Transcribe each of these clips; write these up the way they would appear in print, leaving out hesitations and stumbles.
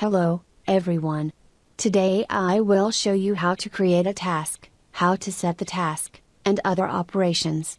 Hello, everyone. Today I will show you how to create a task, how to set the task, and other operations.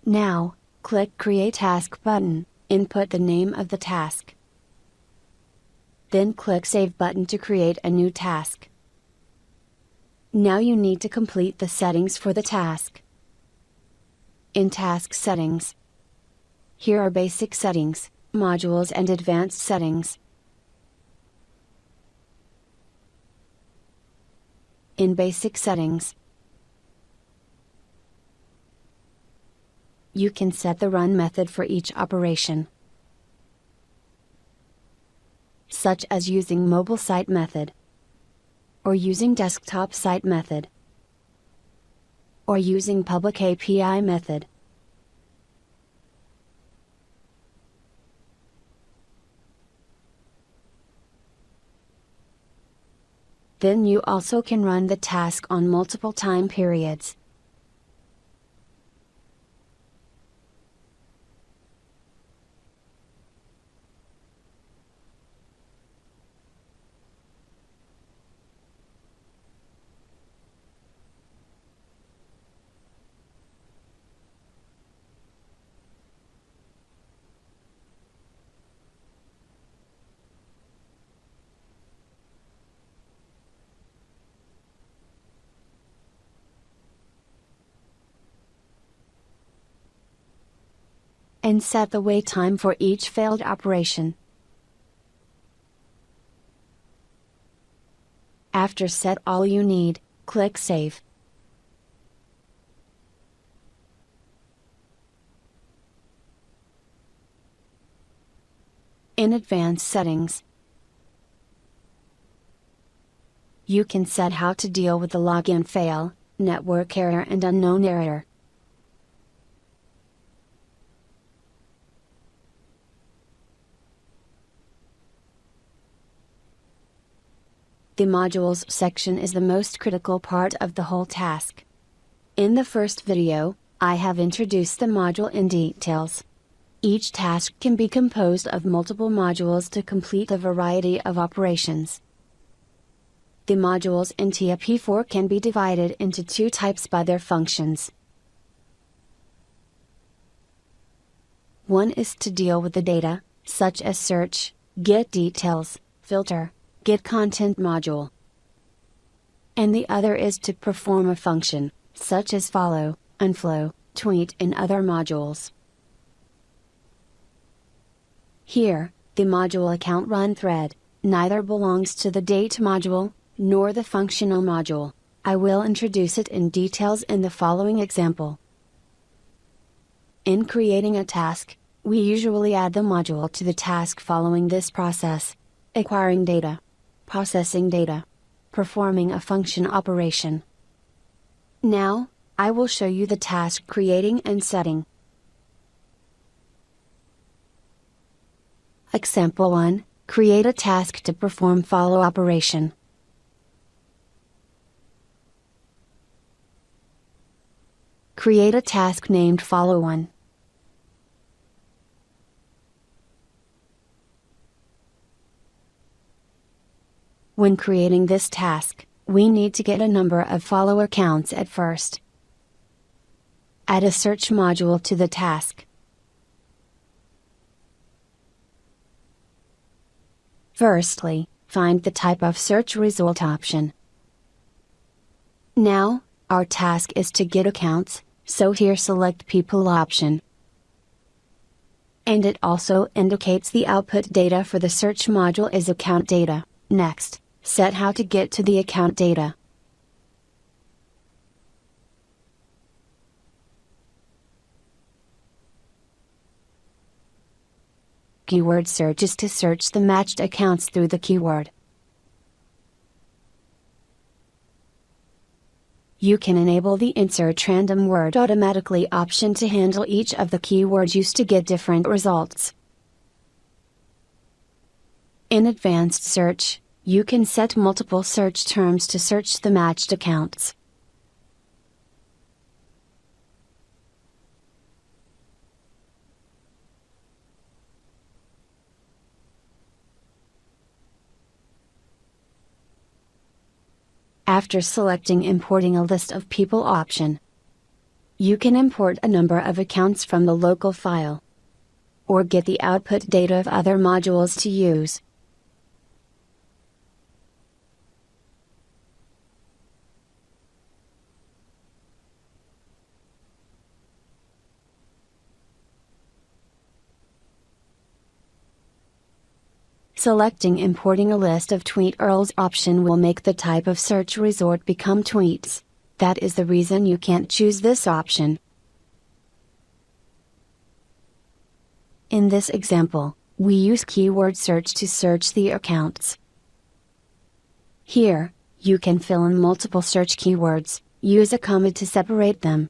Now, click Create Task button, input the name of the task. Then click Save button to create a new task. Now you need to complete the settings for the task. In Task Settings, here are basic settings, modules and advanced settings. In Basic Settings, you can set the run method for each operation, such as using mobile site method, or using desktop site method, or using public API method. Then you also can run the task on multiple time periods. And set the wait time for each failed operation. After set all you need, click Save. In Advanced Settings, you can set how to deal with the login fail, network error and unknown error. The Modules section is the most critical part of the whole task. In the first video, I have introduced the module in details. Each task can be composed of multiple modules to complete a variety of operations. The modules in TIA-P4 can be divided into two types by their functions. One is to deal with the data, such as search, get details, filter, get content module. And the other is to perform a function, such as follow, unfollow, tweet and other modules. Here, the module account run thread, neither belongs to the date module, nor the functional module. I will introduce it in details in the following example. In creating a task, we usually add the module to the task following this process: acquiring data, processing data, performing a function operation. Now, I will show you the task creating and setting. Example 1, create a task to perform follow operation. Create a task named follow1. When creating this task, we need to get a number of follower counts at first. Add a search module to the task. Firstly, find the type of search result option. Now, our task is to get accounts, so here select people option. And it also indicates the output data for the search module is account data. Next, set how to get to the account data. Keyword search is to search the matched accounts through the keyword. You can enable the Insert Random Word Automatically option to handle each of the keywords used to get different results. In Advanced Search, you can set multiple search terms to search the matched accounts. After selecting Importing a List of People option, you can import a number of accounts from the local file, or get the output data of other modules to use. Selecting Importing a List of Tweet URLs option will make the type of search result become tweets. That is the reason you can't choose this option. In this example, we use keyword search to search the accounts. Here, you can fill in multiple search keywords, use a comma to separate them.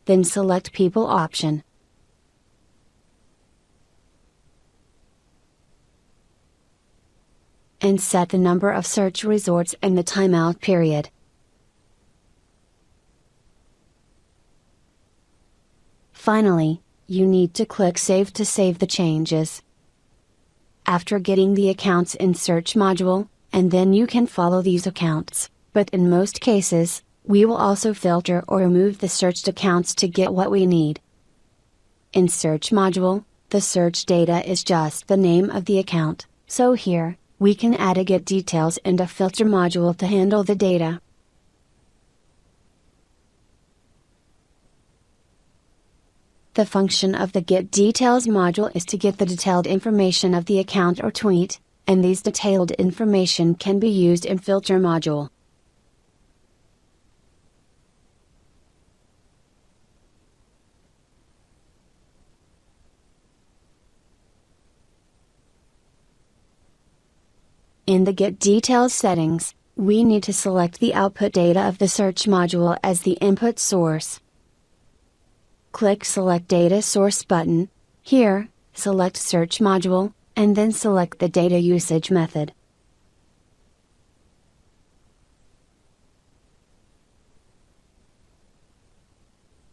Then select People option. And set the number of search results and the timeout period. Finally, you need to click Save to save the changes. After getting the accounts in Search module, and then you can follow these accounts, but in most cases, we will also filter or remove the searched accounts to get what we need. In Search module, the search data is just the name of the account, so here, we can add a Get Details and a Filter module to handle the data. The function of the Get Details module is to get the detailed information of the account or tweet, and these detailed information can be used in Filter module. In the Get Details settings, we need to select the output data of the search module as the input source. Click Select Data Source button. Here, select Search module, and then select the data usage method.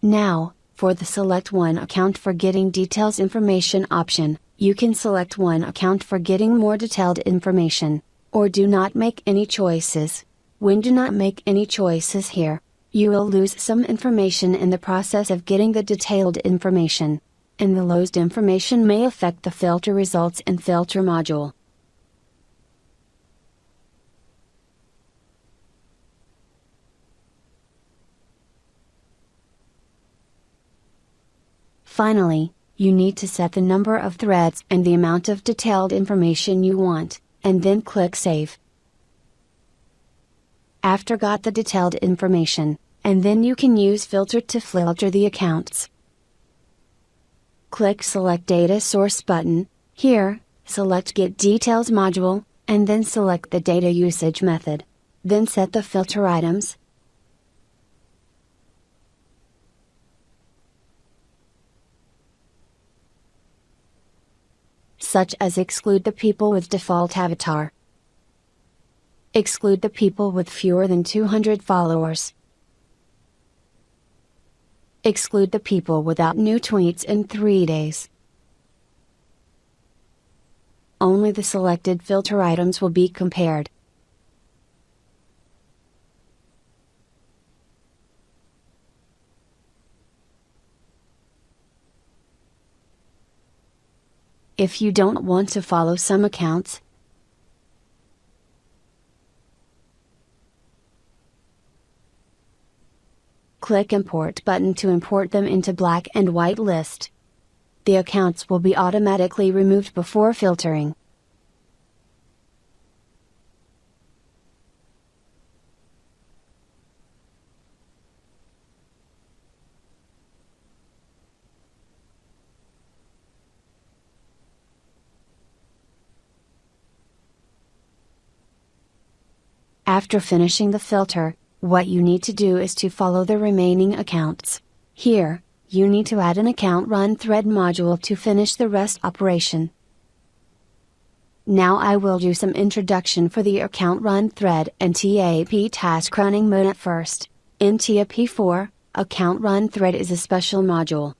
Now, for the Select One Account for Getting Details Information option, you can select one account for getting more detailed information, or do not make any choices. When do not make any choices here, you will lose some information in the process of getting the detailed information, and the lost information may affect the filter results in Filter module. Finally, you need to set the number of threads and the amount of detailed information you want, and then click Save. After got the detailed information, and then you can use Filter to filter the accounts. Click Select Data Source button. Here, select Get Details module, and then select the data usage method. Then set the filter items, such as exclude the people with default avatar, exclude the people with fewer than 200 followers, exclude the people without new tweets in 3 days. Only the selected filter items will be compared. If you don't want to follow some accounts, click Import button to import them into black and white list. The accounts will be automatically removed before filtering. After finishing the filter, what you need to do is to follow the remaining accounts. Here, you need to add an Account Run Thread module to finish the rest operation. Now I will do some introduction for the Account Run Thread and TAP task running mode at first. In TIP4, Account Run Thread is a special module.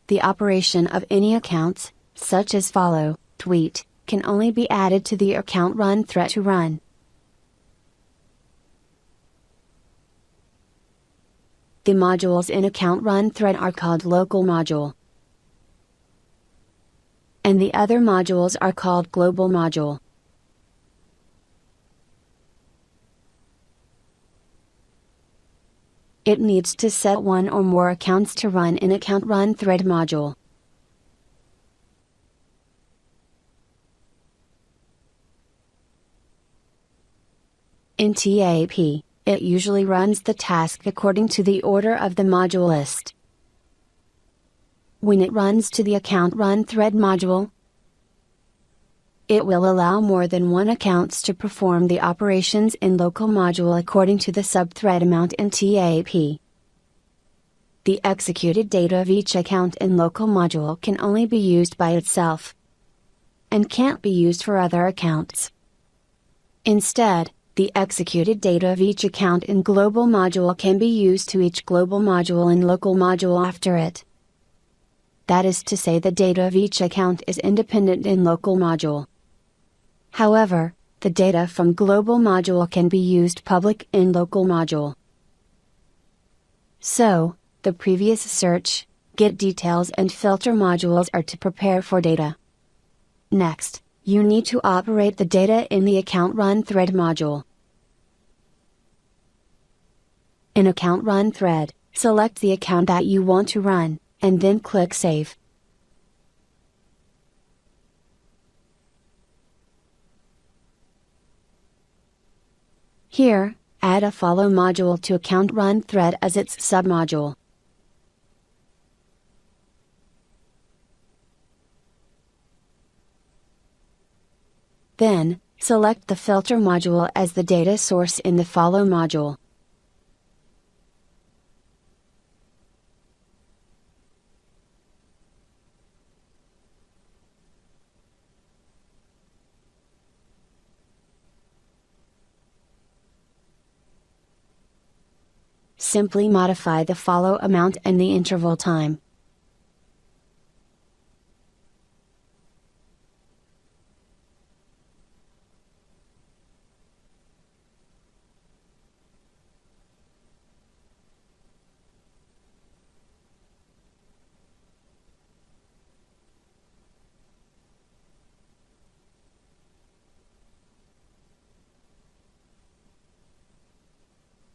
The operation of any accounts, such as follow, tweet, can only be added to the Account Run thread to run. The modules in Account Run thread are called local module, and the other modules are called global module. It needs to set one or more accounts to run in Account Run thread module. In TAP, it usually runs the task according to the order of the module list. When it runs to the Account Run thread module, it will allow more than one accounts to perform the operations in local module according to the subthread amount in TAP. The executed data of each account in local module can only be used by itself, and can't be used for other accounts. Instead, the executed data of each account in global module can be used to each global module in local module after it. That is to say, the data of each account is independent in local module. However, the data from global module can be used public in local module. So, the previous search, get details and filter modules are to prepare for data. Next, you need to operate the data in the Account Run thread module. In Account Run thread, select the account that you want to run, and then click Save. Here, add a follow module to Account Run thread as its submodule. Then, select the filter module as the data source in the follow module. Simply modify the follow amount and the interval time.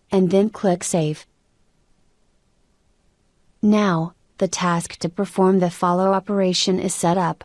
And then click Save. Now, the task to perform the follow operation is set up.